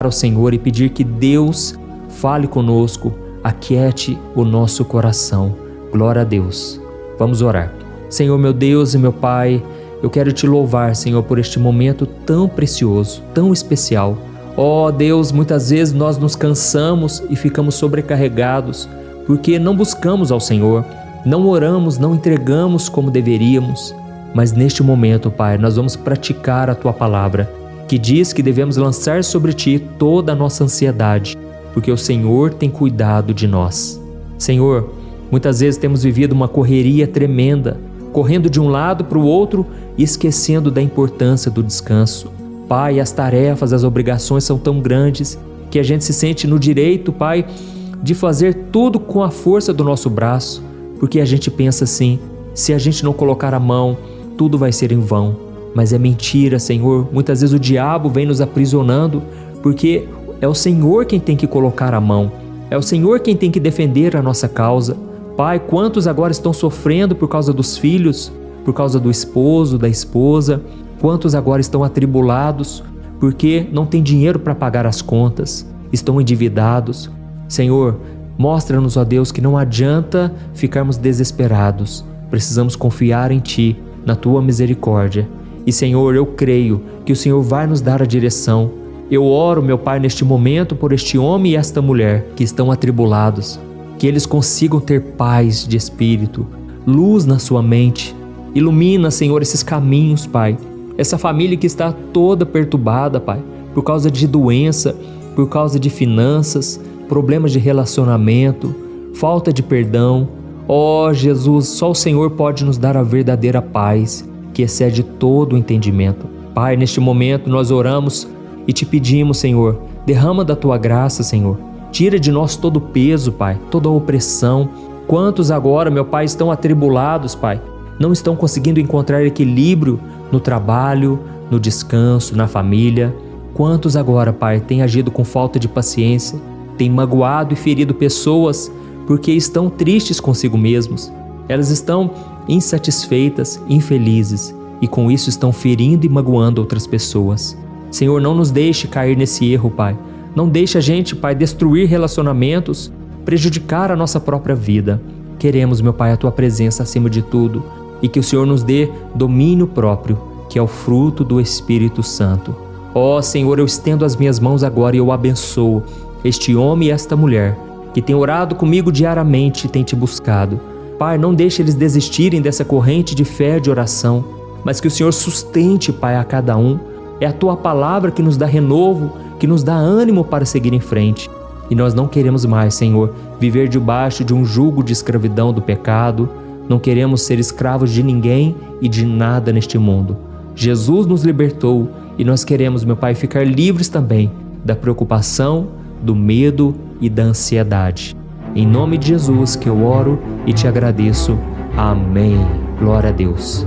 ao Senhor e pedir que Deus fale conosco, aquiete o nosso coração. Glória a Deus. Vamos orar. Senhor, meu Deus e meu Pai, eu quero te louvar, Senhor, por este momento tão precioso, tão especial. Ó Deus, muitas vezes nós nos cansamos e ficamos sobrecarregados porque não buscamos ao Senhor, não oramos, não entregamos como deveríamos. Mas neste momento, Pai, nós vamos praticar a Tua palavra, que diz que devemos lançar sobre Ti toda a nossa ansiedade, porque o Senhor tem cuidado de nós. Senhor, muitas vezes temos vivido uma correria tremenda, correndo de um lado para o outro e esquecendo da importância do descanso. Pai, as tarefas, as obrigações são tão grandes que a gente se sente no direito, Pai, de fazer tudo com a força do nosso braço, porque a gente pensa assim, se a gente não colocar a mão, tudo vai ser em vão. Mas é mentira, Senhor. Muitas vezes o diabo vem nos aprisionando, porque é o Senhor quem tem que colocar a mão, é o Senhor quem tem que defender a nossa causa. Pai, quantos agora estão sofrendo por causa dos filhos, por causa do esposo, da esposa? Quantos agora estão atribulados porque não tem dinheiro para pagar as contas, estão endividados? Senhor, mostra-nos, ó Deus, que não adianta ficarmos desesperados. Precisamos confiar em Ti, na Tua misericórdia. E, Senhor, eu creio que o Senhor vai nos dar a direção. Eu oro, meu Pai, neste momento por este homem e esta mulher que estão atribulados, que eles consigam ter paz de espírito, luz na sua mente. Ilumina, Senhor, esses caminhos, Pai. Essa família que está toda perturbada, Pai, por causa de doença, por causa de finanças, problemas de relacionamento, falta de perdão. Ó Jesus, só o Senhor pode nos dar a verdadeira paz, que excede todo o entendimento. Pai, neste momento nós oramos e te pedimos, Senhor, derrama da Tua graça, Senhor. Tira de nós todo o peso, Pai, toda a opressão. Quantos agora, meu Pai, estão atribulados, Pai, não estão conseguindo encontrar equilíbrio no trabalho, no descanso, na família. Quantos agora, Pai, têm agido com falta de paciência, têm magoado e ferido pessoas porque estão tristes consigo mesmos. Elas estão insatisfeitas, infelizes e com isso estão ferindo e magoando outras pessoas. Senhor, não nos deixe cair nesse erro, Pai. Não deixe a gente, Pai, destruir relacionamentos, prejudicar a nossa própria vida. Queremos, meu Pai, a Tua presença acima de tudo e que o Senhor nos dê domínio próprio, que é o fruto do Espírito Santo. Ó Senhor, eu estendo as minhas mãos agora e eu abençoo este homem e esta mulher que tem orado comigo diariamente e tem Te buscado. Pai, não deixe eles desistirem dessa corrente de fé, de oração, mas que o Senhor sustente, Pai, a cada um. É a Tua palavra que nos dá renovo, que nos dá ânimo para seguir em frente. E nós não queremos mais, Senhor, viver debaixo de um jugo de escravidão do pecado. Não queremos ser escravos de ninguém e de nada neste mundo. Jesus nos libertou e nós queremos, meu Pai, ficar livres também da preocupação, do medo e da ansiedade. Em nome de Jesus que eu oro e te agradeço. Amém. Glória a Deus.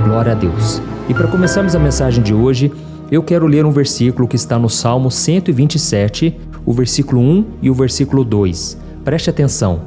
Glória a Deus. E para começarmos a mensagem de hoje, eu quero ler um versículo que está no Salmo 127, o versículo 1 e o versículo 2. Preste atenção.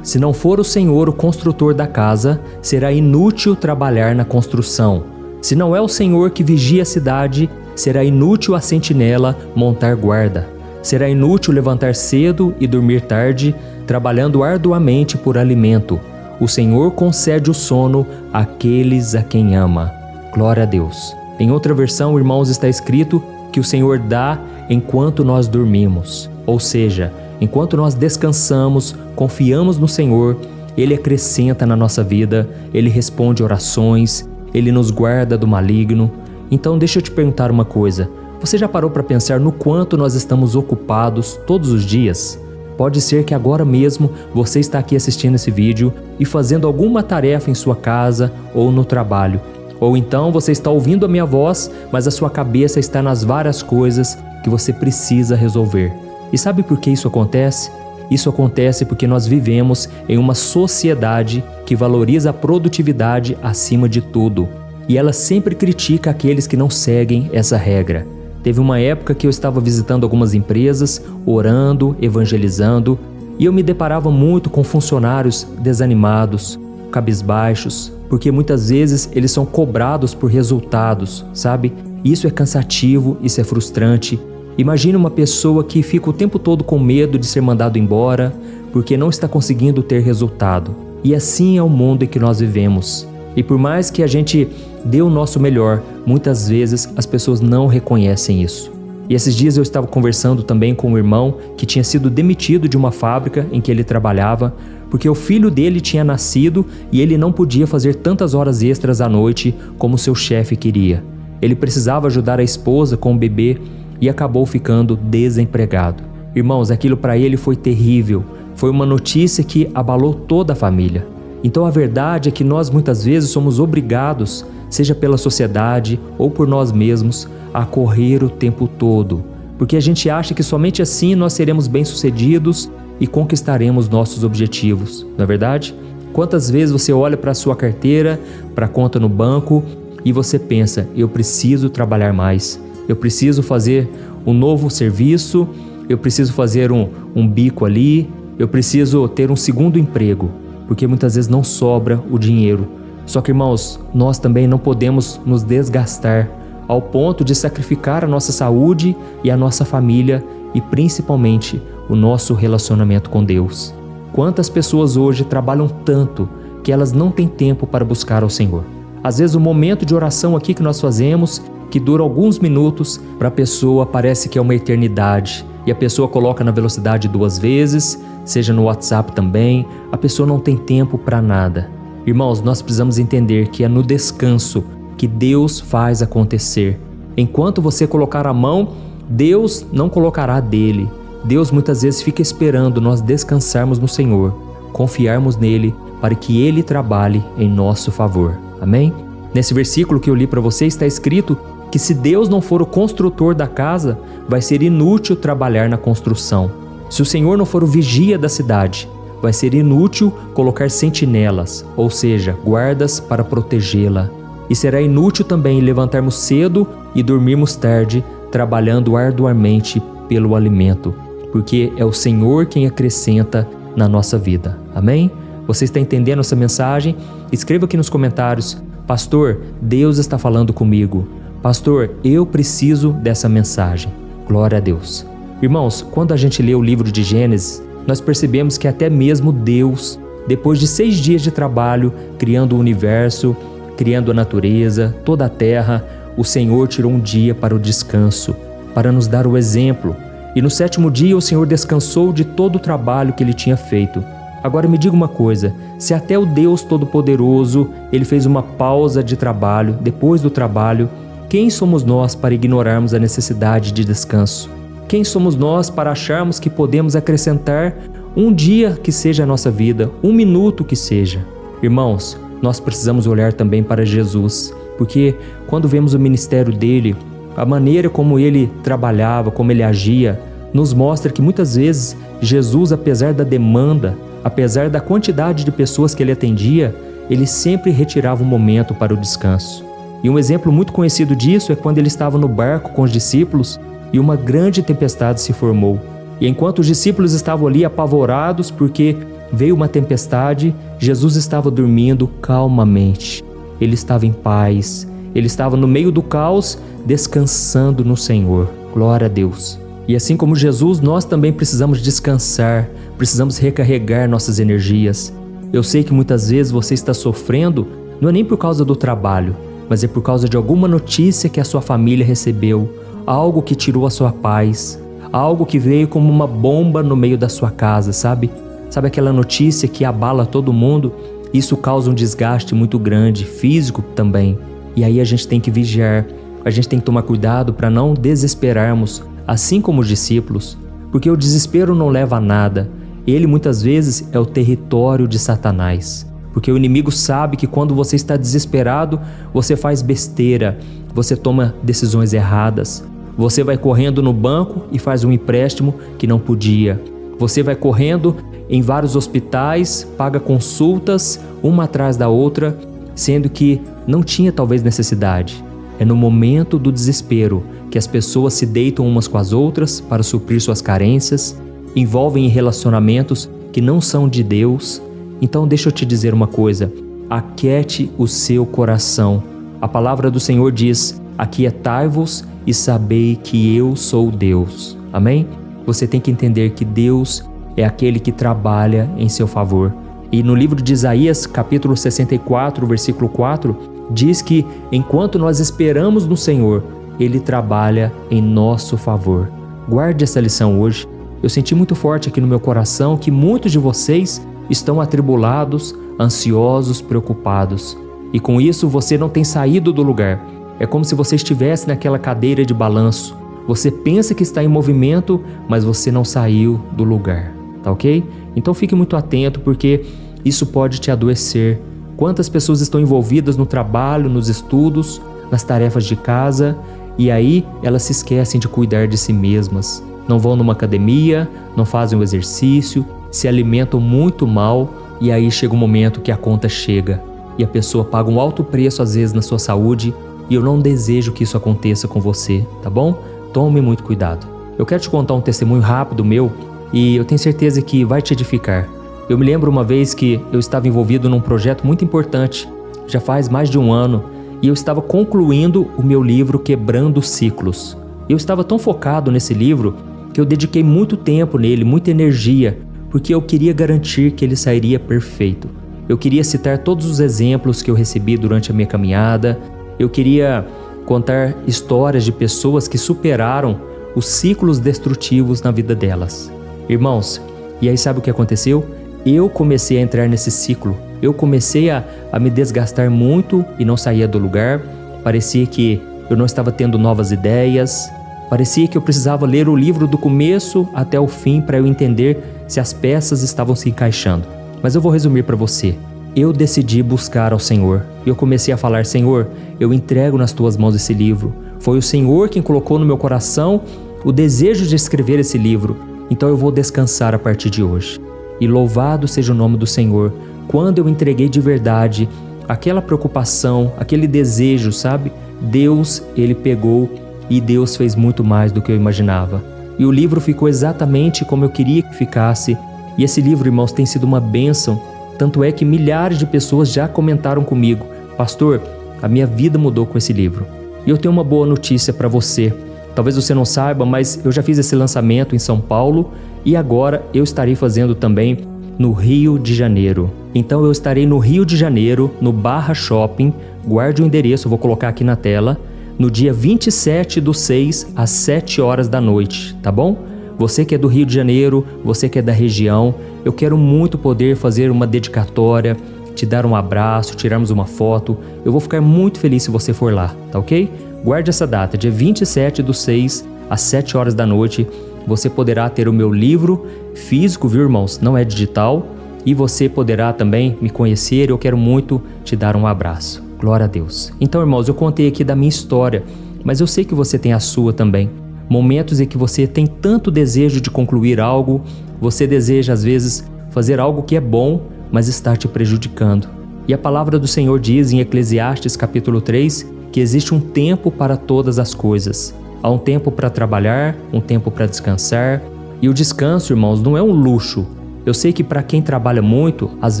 Se não for o Senhor o construtor da casa, será inútil trabalhar na construção. Se não é o Senhor que vigia a cidade, será inútil a sentinela montar guarda. Será inútil levantar cedo e dormir tarde, trabalhando arduamente por alimento. O Senhor concede o sono àqueles a quem ama. Glória a Deus. Em outra versão, irmãos, está escrito que o Senhor dá enquanto nós dormimos. Ou seja, enquanto nós descansamos, confiamos no Senhor, Ele acrescenta na nossa vida, Ele responde orações, Ele nos guarda do maligno. Então deixa eu te perguntar uma coisa. Você já parou para pensar no quanto nós estamos ocupados todos os dias? Pode ser que agora mesmo você está aqui assistindo esse vídeo e fazendo alguma tarefa em sua casa ou no trabalho. Ou então você está ouvindo a minha voz, mas a sua cabeça está nas várias coisas que você precisa resolver. E sabe por que isso acontece? Isso acontece porque nós vivemos em uma sociedade que valoriza a produtividade acima de tudo. E ela sempre critica aqueles que não seguem essa regra. Teve uma época que eu estava visitando algumas empresas, orando, evangelizando, e eu me deparava muito com funcionários desanimados, cabisbaixos, porque muitas vezes eles são cobrados por resultados, sabe? Isso é cansativo, isso é frustrante. Imagine uma pessoa que fica o tempo todo com medo de ser mandado embora porque não está conseguindo ter resultado. E assim é o mundo em que nós vivemos. E por mais que a gente dê o nosso melhor, muitas vezes as pessoas não reconhecem isso. E esses dias eu estava conversando também com um irmão que tinha sido demitido de uma fábrica em que ele trabalhava porque o filho dele tinha nascido e ele não podia fazer tantas horas extras à noite como seu chefe queria. Ele precisava ajudar a esposa com o bebê e acabou ficando desempregado. Irmãos, aquilo para ele foi terrível. Foi uma notícia que abalou toda a família. Então a verdade é que nós muitas vezes somos obrigados, seja pela sociedade ou por nós mesmos, a correr o tempo todo. Porque a gente acha que somente assim nós seremos bem-sucedidos e conquistaremos nossos objetivos, não é verdade? Quantas vezes você olha para a sua carteira, para a conta no banco e você pensa, eu preciso trabalhar mais, eu preciso fazer um novo serviço, eu preciso fazer um bico ali, eu preciso ter um segundo emprego, porque muitas vezes não sobra o dinheiro. Só que, irmãos, nós também não podemos nos desgastar ao ponto de sacrificar a nossa saúde e a nossa família e principalmente o nosso relacionamento com Deus. Quantas pessoas hoje trabalham tanto que elas não têm tempo para buscar ao Senhor? Às vezes o momento de oração aqui que nós fazemos, que dura alguns minutos, para a pessoa parece que é uma eternidade. E a pessoa coloca na velocidade 2 vezes, seja no WhatsApp também, a pessoa não tem tempo para nada. Irmãos, nós precisamos entender que é no descanso que Deus faz acontecer. Enquanto você colocar a mão, Deus não colocará dele. Deus muitas vezes fica esperando nós descansarmos no Senhor, confiarmos nele para que ele trabalhe em nosso favor. Amém? Nesse versículo que eu li para você está escrito que se Deus não for o construtor da casa, vai ser inútil trabalhar na construção. Se o Senhor não for o vigia da cidade, vai ser inútil colocar sentinelas, ou seja, guardas para protegê-la. E será inútil também levantarmos cedo e dormirmos tarde, trabalhando arduamente pelo alimento, porque é o Senhor quem acrescenta na nossa vida. Amém? Você está entendendo essa mensagem? Escreva aqui nos comentários: Pastor, Deus está falando comigo. Pastor, eu preciso dessa mensagem. Glória a Deus. Irmãos, quando a gente lê o livro de Gênesis, nós percebemos que até mesmo Deus, depois de 6 dias de trabalho, criando o universo, criando a natureza, toda a terra, o Senhor tirou um dia para o descanso, para nos dar o exemplo. E no 7º dia o Senhor descansou de todo o trabalho que ele tinha feito. Agora me diga uma coisa, se até o Deus Todo-Poderoso, ele fez uma pausa de trabalho, depois do trabalho, quem somos nós para ignorarmos a necessidade de descanso? Quem somos nós para acharmos que podemos acrescentar um dia que seja a nossa vida, 1 minuto que seja? Irmãos, nós precisamos olhar também para Jesus, porque quando vemos o ministério dele, a maneira como ele trabalhava, como ele agia, nos mostra que muitas vezes Jesus, apesar da demanda, apesar da quantidade de pessoas que ele atendia, ele sempre retirava um momento para o descanso. E um exemplo muito conhecido disso é quando ele estava no barco com os discípulos e uma grande tempestade se formou. E enquanto os discípulos estavam ali apavorados porque veio uma tempestade, Jesus estava dormindo calmamente. Ele estava em paz, ele estava no meio do caos, descansando no Senhor. Glória a Deus. E assim como Jesus, nós também precisamos descansar, precisamos recarregar nossas energias. Eu sei que muitas vezes você está sofrendo, não é nem por causa do trabalho, mas é por causa de alguma notícia que a sua família recebeu, algo que tirou a sua paz, algo que veio como uma bomba no meio da sua casa, sabe? Sabe aquela notícia que abala todo mundo? Isso causa um desgaste muito grande, físico também. E aí a gente tem que vigiar, a gente tem que tomar cuidado para não desesperarmos, assim como os discípulos, porque o desespero não leva a nada. Ele muitas vezes é o território de Satanás, porque o inimigo sabe que quando você está desesperado, você faz besteira, você toma decisões erradas, você vai correndo no banco e faz um empréstimo que não podia, Você vai correndo em vários hospitais, paga consultas, uma atrás da outra, sendo que não tinha talvez necessidade. É no momento do desespero que as pessoas se deitam umas com as outras para suprir suas carências, envolvem em relacionamentos que não são de Deus. Então deixa eu te dizer uma coisa, aquiete o seu coração. A palavra do Senhor diz, aquietai-vos e sabei que eu sou Deus. Amém? Você tem que entender que Deus é aquele que trabalha em seu favor. E no livro de Isaías, capítulo 64, versículo 4, diz que enquanto nós esperamos no Senhor, Ele trabalha em nosso favor. Guarde essa lição hoje. Eu senti muito forte aqui no meu coração que muitos de vocês estão atribulados, ansiosos, preocupados. E com isso você não tem saído do lugar. É como se você estivesse naquela cadeira de balanço. Você pensa que está em movimento, mas você não saiu do lugar, tá ok? Então fique muito atento porque isso pode te adoecer. Quantas pessoas estão envolvidas no trabalho, nos estudos, nas tarefas de casa, e aí elas se esquecem de cuidar de si mesmas. Não vão numa academia, não fazem o exercício, se alimentam muito mal, e aí chega um momento que a conta chega e a pessoa paga um alto preço às vezes na sua saúde, e eu não desejo que isso aconteça com você, tá bom? Tome muito cuidado. Eu quero te contar um testemunho rápido meu e eu tenho certeza que vai te edificar. Eu me lembro uma vez que eu estava envolvido num projeto muito importante, já faz mais de um ano, e eu estava concluindo o meu livro Quebrando Ciclos. Eu estava tão focado nesse livro que eu dediquei muito tempo nele, muita energia, porque eu queria garantir que ele sairia perfeito. Eu queria citar todos os exemplos que eu recebi durante a minha caminhada, eu queria contar histórias de pessoas que superaram os ciclos destrutivos na vida delas. Irmãos, e aí sabe o que aconteceu? Eu comecei a entrar nesse ciclo. Eu comecei a me desgastar muito e não saía do lugar. Parecia que eu não estava tendo novas ideias. Parecia que eu precisava ler o livro do começo até o fim para eu entender se as peças estavam se encaixando. Mas eu vou resumir para você. Eu decidi buscar ao Senhor. Eu comecei a falar, Senhor, eu entrego nas tuas mãos esse livro. Foi o Senhor quem colocou no meu coração o desejo de escrever esse livro. Então eu vou descansar a partir de hoje. E louvado seja o nome do Senhor. Quando eu entreguei de verdade aquela preocupação, aquele desejo, sabe? Deus, Ele pegou e Deus fez muito mais do que eu imaginava. E o livro ficou exatamente como eu queria que ficasse. E esse livro, irmãos, tem sido uma bênção. Tanto é que milhares de pessoas já comentaram comigo, pastor, a minha vida mudou com esse livro. E eu tenho uma boa notícia para você. Talvez você não saiba, mas eu já fiz esse lançamento em São Paulo e agora eu estarei fazendo também no Rio de Janeiro. Então eu estarei no Rio de Janeiro, no Barra Shopping, guarde o endereço, eu vou colocar aqui na tela, no dia 27/6 às 7 horas da noite, tá bom? Você que é do Rio de Janeiro, você que é da região, eu quero muito poder fazer uma dedicatória, te dar um abraço, tirarmos uma foto. Eu vou ficar muito feliz se você for lá, tá ok? Guarde essa data, dia 27/6 às 7 horas da noite. Você poderá ter o meu livro físico, viu, irmãos? Não é digital. E você poderá também me conhecer. Eu quero muito te dar um abraço. Glória a Deus. Então, irmãos, eu contei aqui da minha história, mas eu sei que você tem a sua também. Momentos em que você tem tanto desejo de concluir algo, você deseja às vezes fazer algo que é bom, mas está te prejudicando. E a palavra do Senhor diz em Eclesiastes capítulo 3 que existe um tempo para todas as coisas. Há um tempo para trabalhar, um tempo para descansar. E o descanso, irmãos, não é um luxo. Eu sei que para quem trabalha muito, às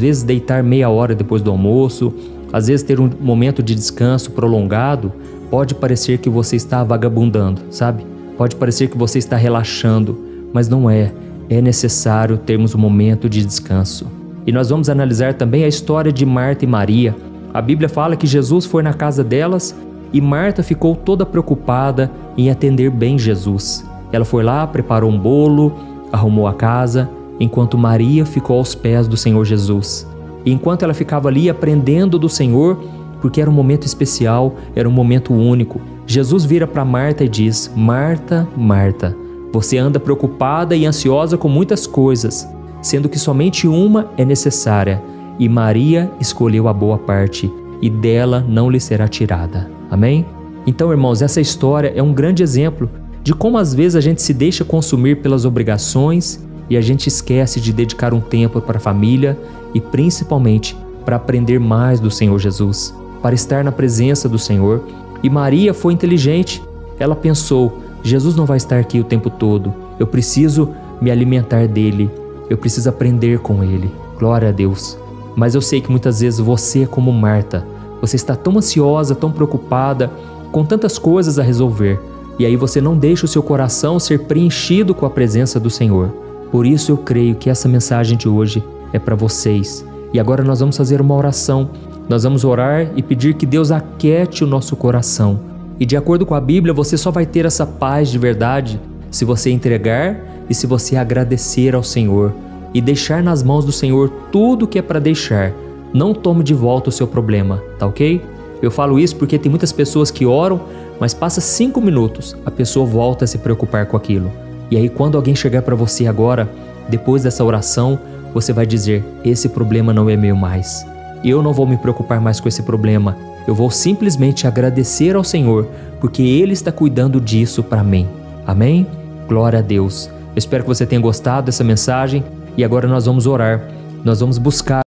vezes deitar meia hora depois do almoço, às vezes ter um momento de descanso prolongado, pode parecer que você está vagabundando, sabe? Pode parecer que você está relaxando, mas não é. É necessário termos um momento de descanso. E nós vamos analisar também a história de Marta e Maria. A Bíblia fala que Jesus foi na casa delas e Marta ficou toda preocupada em atender bem Jesus. Ela foi lá, preparou um bolo, arrumou a casa, enquanto Maria ficou aos pés do Senhor Jesus. E enquanto ela ficava ali aprendendo do Senhor, porque era um momento especial, era um momento único, Jesus vira para Marta e diz, Marta, Marta, você anda preocupada e ansiosa com muitas coisas, sendo que somente uma é necessária, e Maria escolheu a boa parte, e dela não lhe será tirada. Amém? Então, irmãos, essa história é um grande exemplo de como às vezes a gente se deixa consumir pelas obrigações e a gente esquece de dedicar um tempo para a família e principalmente para aprender mais do Senhor Jesus, para estar na presença do Senhor. E Maria foi inteligente. Ela pensou: Jesus não vai estar aqui o tempo todo. Eu preciso me alimentar dele. Eu preciso aprender com ele. Glória a Deus. Mas eu sei que muitas vezes você é como Marta. Você está tão ansiosa, tão preocupada, com tantas coisas a resolver. E aí você não deixa o seu coração ser preenchido com a presença do Senhor. Por isso eu creio que essa mensagem de hoje é para vocês. E agora nós vamos fazer uma oração. Nós vamos orar e pedir que Deus aquiete o nosso coração. E de acordo com a Bíblia, você só vai ter essa paz de verdade se você entregar e se você agradecer ao Senhor e deixar nas mãos do Senhor tudo que é para deixar. Não tome de volta o seu problema, tá ok? Eu falo isso porque tem muitas pessoas que oram, mas passa 5 minutos, a pessoa volta a se preocupar com aquilo. E aí quando alguém chegar para você agora, depois dessa oração, você vai dizer: esse problema não é meu mais. Eu não vou me preocupar mais com esse problema. Eu vou simplesmente agradecer ao Senhor, porque Ele está cuidando disso para mim. Amém? Glória a Deus. Eu espero que você tenha gostado dessa mensagem e agora nós vamos orar. Nós vamos buscar